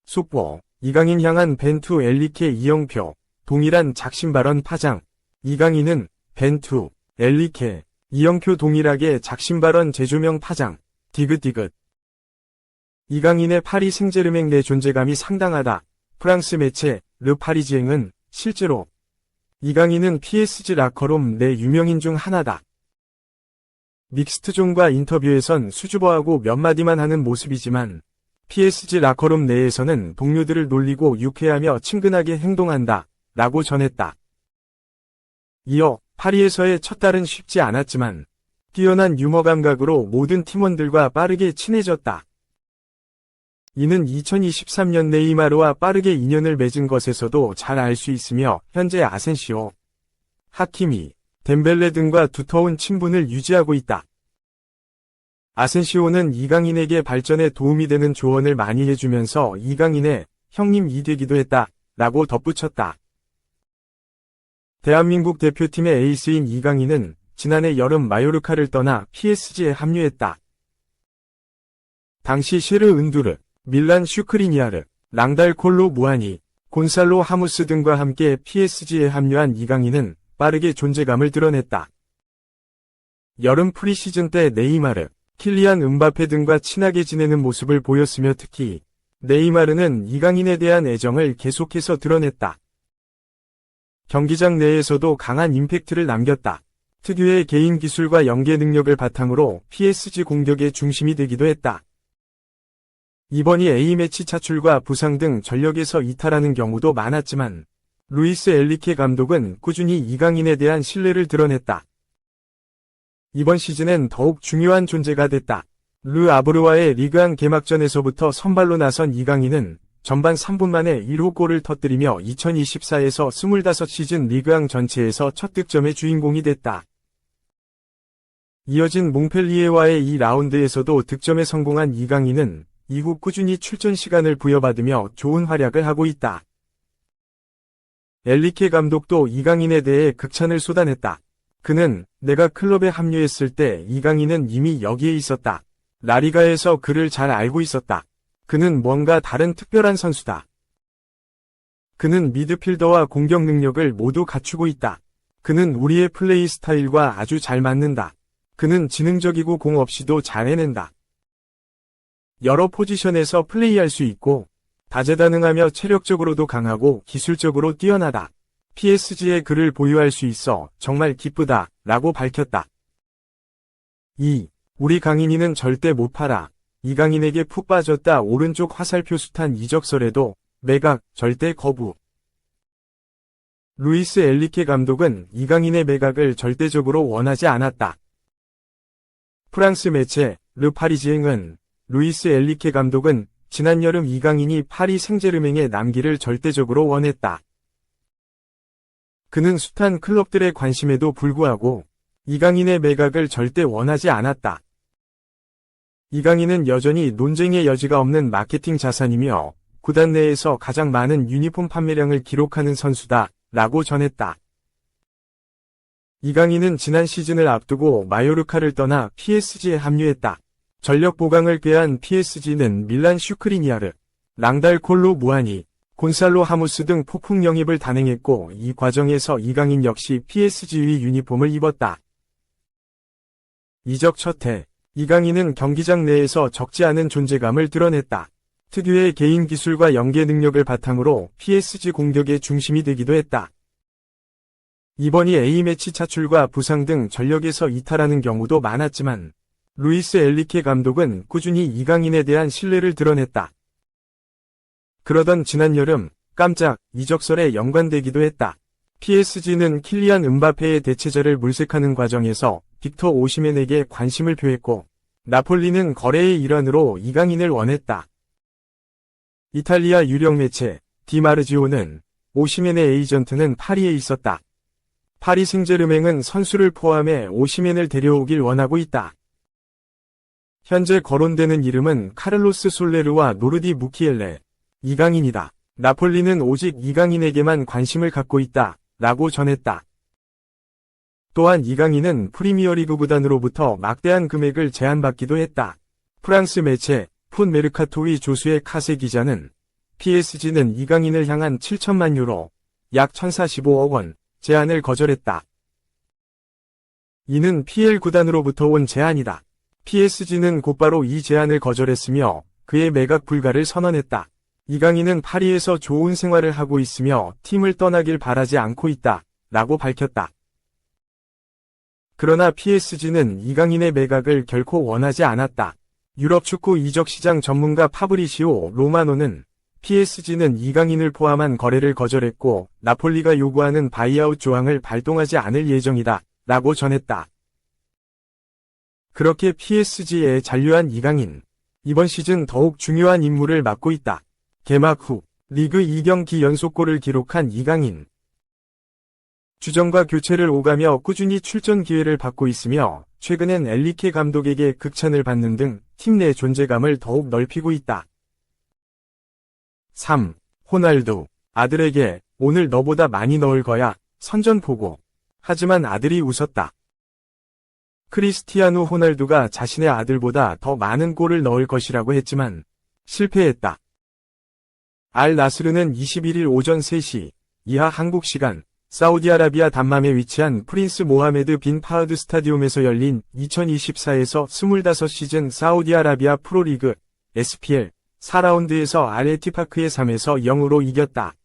속보, 이강인 향한 벤투 엘리케 이영표, 동일한 작심 발언 파장. 이강인은 벤투, 엘리케, 이영표 동일하게 작심 발언 재조명 파장. 디귿디귿. 이강인의 파리 생제르맹 내 존재감이 상당하다. 프랑스 매체 르 파리지앵은 실제로 이강인은 PSG 라커룸 내 유명인 중 하나다. 믹스트존과 인터뷰에선 수줍어하고 몇 마디만 하는 모습이지만 PSG 라커룸 내에서는 동료들을 놀리고 유쾌하며 친근하게 행동한다 라고 전했다. 이어 파리에서의 첫 달은 쉽지 않았지만 뛰어난 유머 감각으로 모든 팀원들과 빠르게 친해졌다. 이는 2023년 네이마르와 빠르게 인연을 맺은 것에서도 잘 알 수 있으며 현재 아센시오, 하키미, 덴벨레 등과 두터운 친분을 유지하고 있다. 아센시오는 이강인에게 발전에 도움이 되는 조언을 많이 해주면서 이강인의 형님이 되기도 했다 라고 덧붙였다. 대한민국 대표팀의 에이스인 이강인은 지난해 여름 마요르카를 떠나 PSG에 합류했다. 당시 쉐르 은두르, 밀란 슈크리니아르, 랑달 콜로 무아니, 곤살로 하무스 등과 함께 PSG에 합류한 이강인은 빠르게 존재감을 드러냈다. 여름 프리시즌 때 네이마르, 킬리안 음바페 등과 친하게 지내는 모습을 보였으며 특히 네이마르는 이강인에 대한 애정을 계속해서 드러냈다. 경기장 내에서도 강한 임팩트를 남겼다. 특유의 개인 기술과 연계 능력을 바탕으로 PSG 공격의 중심이 되기도 했다. 이번이 A매치 차출과 부상 등 전력에서 이탈하는 경우도 많았지만 루이스 엘리케 감독은 꾸준히 이강인에 대한 신뢰를 드러냈다. 이번 시즌엔 더욱 중요한 존재가 됐다. 르 아브르와의 리그안 개막전에서부터 선발로 나선 이강인은 전반 3분 만에 1호 골을 터뜨리며 2024에서 25시즌 리그안 전체에서 첫 득점의 주인공이 됐다. 이어진 몽펠리에와의 2라운드에서도 득점에 성공한 이강인은 이후 꾸준히 출전 시간을 부여받으며 좋은 활약을 하고 있다. 엘리케 감독도 이강인에 대해 극찬을 쏟아냈다. 그는 내가 클럽에 합류했을 때 이강인은 이미 여기에 있었다. 라리가에서 그를 잘 알고 있었다. 그는 뭔가 다른 특별한 선수다. 그는 미드필더와 공격 능력을 모두 갖추고 있다. 그는 우리의 플레이 스타일과 아주 잘 맞는다. 그는 지능적이고 공 없이도 잘 해낸다. 여러 포지션에서 플레이할 수 있고 다재다능하며 체력적으로도 강하고 기술적으로 뛰어나다. PSG에 그를 보유할 수 있어 정말 기쁘다 라고 밝혔다. 2. 우리 강인이는 절대 못 팔아. 이강인에게 푹 빠졌다. 오른쪽 화살표 숱한 이적설에도 매각 절대 거부. 루이스 엘리케 감독은 이강인의 매각을 절대적으로 원하지 않았다. 프랑스 매체 르 파리지앵은 루이스 엘리케 감독은 지난 여름 이강인이 파리 생제르맹에 남기를 절대적으로 원했다. 그는 숱한 클럽들의 관심에도 불구하고 이강인의 매각을 절대 원하지 않았다. 이강인은 여전히 논쟁의 여지가 없는 마케팅 자산이며 구단 내에서 가장 많은 유니폼 판매량을 기록하는 선수다 라고 전했다. 이강인은 지난 시즌을 앞두고 마요르카를 떠나 PSG에 합류했다. 전력 보강을 꾀한 PSG는 밀란 슈크리니아르, 랑달 콜로 무아니, 곤살로 하무스 등 폭풍 영입을 단행했고 이 과정에서 이강인 역시 PSG의 유니폼을 입었다. 이적 첫해, 이강인은 경기장 내에서 적지 않은 존재감을 드러냈다. 특유의 개인 기술과 연계 능력을 바탕으로 PSG 공격의 중심이 되기도 했다. 이번이 A매치 차출과 부상 등 전력에서 이탈하는 경우도 많았지만 루이스 엘리케 감독은 꾸준히 이강인에 대한 신뢰를 드러냈다. 그러던 지난 여름 깜짝 이적설에 연관되기도 했다. PSG는 킬리안 음바페의 대체자를 물색하는 과정에서 빅터 오시멘에게 관심을 표했고 나폴리는 거래의 일환으로 이강인을 원했다. 이탈리아 유력 매체 디마르지오는 오시멘의 에이전트는 파리에 있었다. 파리 생제르맹은 선수를 포함해 오시멘을 데려오길 원하고 있다. 현재 거론되는 이름은 카를로스 솔레르와 노르디 무키엘레, 이강인이다. 나폴리는 오직 이강인에게만 관심을 갖고 있다 라고 전했다. 또한 이강인은 프리미어리그 구단으로부터 막대한 금액을 제안받기도 했다. 프랑스 매체 풋 메르카토의 조수의 카세 기자는 PSG는 이강인을 향한 7천만 유로, 약 1045억 원, 제안을 거절했다. 이는 PL 구단으로부터 온 제안이다. PSG는 곧바로 이 제안을 거절했으며 그의 매각 불가를 선언했다. 이강인은 파리에서 좋은 생활을 하고 있으며 팀을 떠나길 바라지 않고 있다, 라고 밝혔다. 그러나 PSG는 이강인의 매각을 결코 원하지 않았다. 유럽 축구 이적 시장 전문가 파브리시오 로마노는 PSG는 이강인을 포함한 거래를 거절했고 나폴리가 요구하는 바이아웃 조항을 발동하지 않을 예정이다, 라고 전했다. 그렇게 PSG에 잔류한 이강인. 이번 시즌 더욱 중요한 임무를 맡고 있다. 개막 후 리그 2경기 연속골을 기록한 이강인. 주전과 교체를 오가며 꾸준히 출전 기회를 받고 있으며 최근엔 엔리케 감독에게 극찬을 받는 등 팀 내 존재감을 더욱 넓히고 있다. 3. 호날두. 아들에게 오늘 너보다 많이 넣을 거야 선전포고. 하지만 아들이 웃었다. 크리스티아누 호날두가 자신의 아들보다 더 많은 골을 넣을 것이라고 했지만 실패했다. 알 나스르는 21일 오전 3시 이하 한국 시간 사우디아라비아 담맘에 위치한 프린스 모하메드 빈 파흐드 스타디움에서 열린 2024에서 25시즌 사우디아라비아 프로리그 SPL 4라운드에서 알에티파크의 3에서 0으로 이겼다.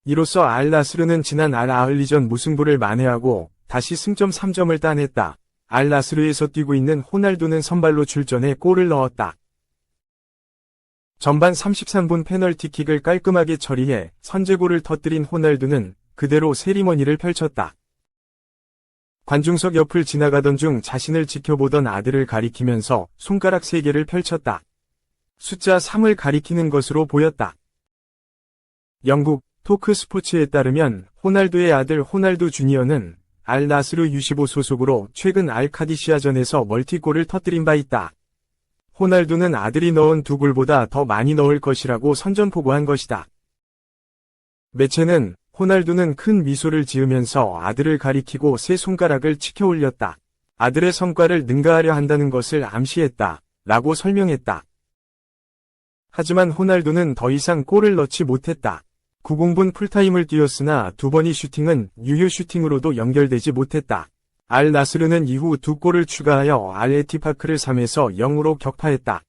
이로써 알 나스르는 지난 알 아흘리전 무승부를 만회하고 다시 승점 3점을 따냈다. 알 나스르에서 뛰고 있는 호날두는 선발로 출전해 골을 넣었다. 전반 33분 페널티킥을 깔끔하게 처리해 선제골을 터뜨린 호날두는 그대로 세리머니를 펼쳤다. 관중석 옆을 지나가던 중 자신을 지켜보던 아들을 가리키면서 손가락 3개를 펼쳤다. 숫자 3을 가리키는 것으로 보였다. 영국 토크 스포츠에 따르면 호날두의 아들 호날두 주니어는 알 나스르 U15 소속으로 최근 알 카디시아전에서 멀티골을 터뜨린 바 있다. 호날두는 아들이 넣은 2골보다 더 많이 넣을 것이라고 선전포고한 것이다. 매체는 호날두는 큰 미소를 지으면서 아들을 가리키고 세 손가락을 치켜 올렸다. 아들의 성과를 능가하려 한다는 것을 암시했다. 라고 설명했다. 하지만 호날두는 더 이상 골을 넣지 못했다. 90분 풀타임을 뛰었으나 2번의 슈팅은 유효 슈팅으로도 연결되지 못했다. 알 나스르는 이후 2골을 추가하여 알 에티파크를 3에서 0으로 격파했다.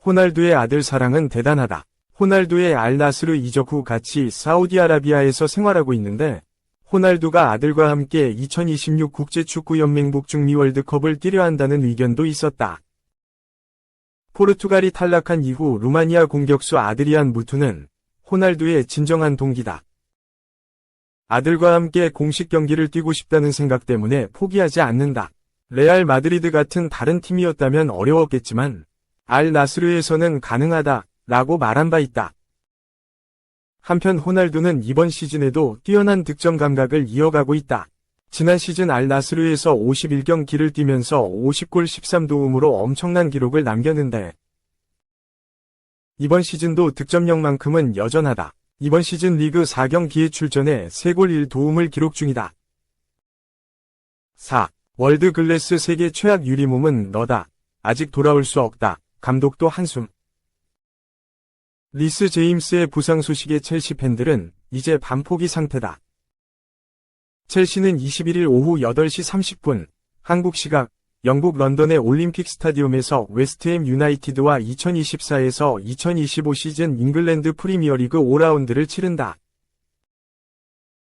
호날두의 아들 사랑은 대단하다. 호날두의 알 나스르 이적 후 같이 사우디아라비아에서 생활하고 있는데 호날두가 아들과 함께 2026 국제축구연맹 북중미 월드컵을 뛰려 한다는 의견도 있었다. 포르투갈이 탈락한 이후 루마니아 공격수 아드리안 무투는 호날두의 진정한 동기다. 아들과 함께 공식 경기를 뛰고 싶다는 생각 때문에 포기하지 않는다. 레알 마드리드 같은 다른 팀이었다면 어려웠겠지만 알 나스르에서는 가능하다 라고 말한 바 있다. 한편 호날두는 이번 시즌에도 뛰어난 득점 감각을 이어가고 있다. 지난 시즌 알 나스르에서 51경기를 뛰면서 50골 13도움으로 엄청난 기록을 남겼는데 이번 시즌도 득점력만큼은 여전하다. 이번 시즌 리그 4경기에 출전해 3골 1도움을 기록 중이다. 4. 월드클래스 세계 최악 유리몸은 너다. 아직 돌아올 수 없다. 감독도 한숨. 리스 제임스의 부상 소식에 첼시 팬들은 이제 반포기 상태다. 첼시는 21일 오후 8시 30분 한국 시각 영국 런던의 올림픽 스타디움에서 웨스트햄 유나이티드와 2024에서 2025 시즌 잉글랜드 프리미어리그 5라운드를 치른다.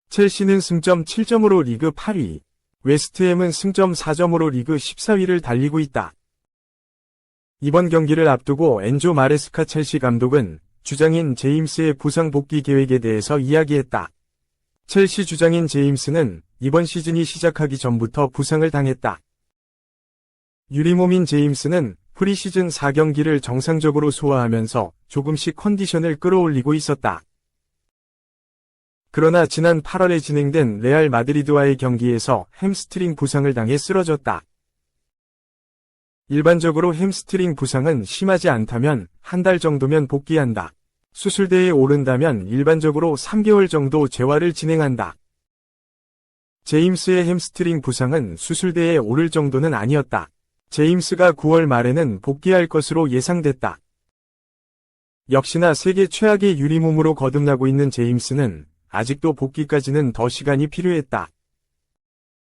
첼시는 승점 7점으로 리그 8위, 웨스트햄은 승점 4점으로 리그 14위를 달리고 있다. 이번 경기를 앞두고 엔조 마레스카 첼시 감독은 주장인 제임스의 부상 복귀 계획에 대해서 이야기했다. 첼시 주장인 제임스는 이번 시즌이 시작하기 전부터 부상을 당했다. 유리몸인 제임스는 프리시즌 4경기를 정상적으로 소화하면서 조금씩 컨디션을 끌어올리고 있었다. 그러나 지난 8월에 진행된 레알 마드리드와의 경기에서 햄스트링 부상을 당해 쓰러졌다. 일반적으로 햄스트링 부상은 심하지 않다면 한 달 정도면 복귀한다. 수술대에 오른다면 일반적으로 3개월 정도 재활을 진행한다. 제임스의 햄스트링 부상은 수술대에 오를 정도는 아니었다. 제임스가 9월 말에는 복귀할 것으로 예상됐다. 역시나 세계 최악의 유리몸으로 거듭나고 있는 제임스는 아직도 복귀까지는 더 시간이 필요했다.